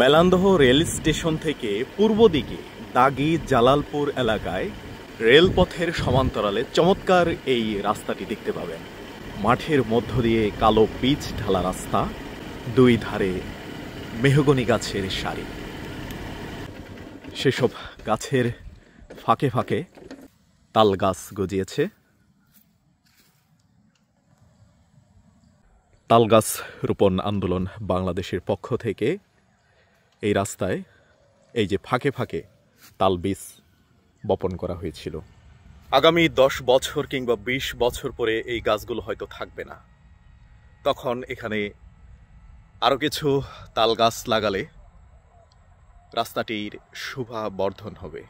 মেলান্দহ rail station থেকে পূর্ব দিকে দাগি জালালপুর এলাকায় রেলপথের সমান্তরালে চমৎকার এই রাস্তাটি দেখতে পাবেন। মাঠের মধ্য দিয়ে কালো পিচ ঢালা রাস্তা, দুই ধারে মেহগনি গাছের সারি। সেসব গাছের ফাঁকে ফাঁকে তাল গাছ গজিয়েছে। তাল গাছ রোপণ আন্দোলন বাংলাদেশের পক্ষ থেকে এই রাস্তায় এই যে ফাঁকে ফাঁকে তাল বীজ বপন করা হয়েছিল। আগামী 10 বছর কিংবা 20 বছর পরে এই গাছগুলো হয়তো থাকবে না, তখন এখানে আরো কিছু তাল গাছ লাগালে রাস্তাটির শোভা বর্ধন হবে।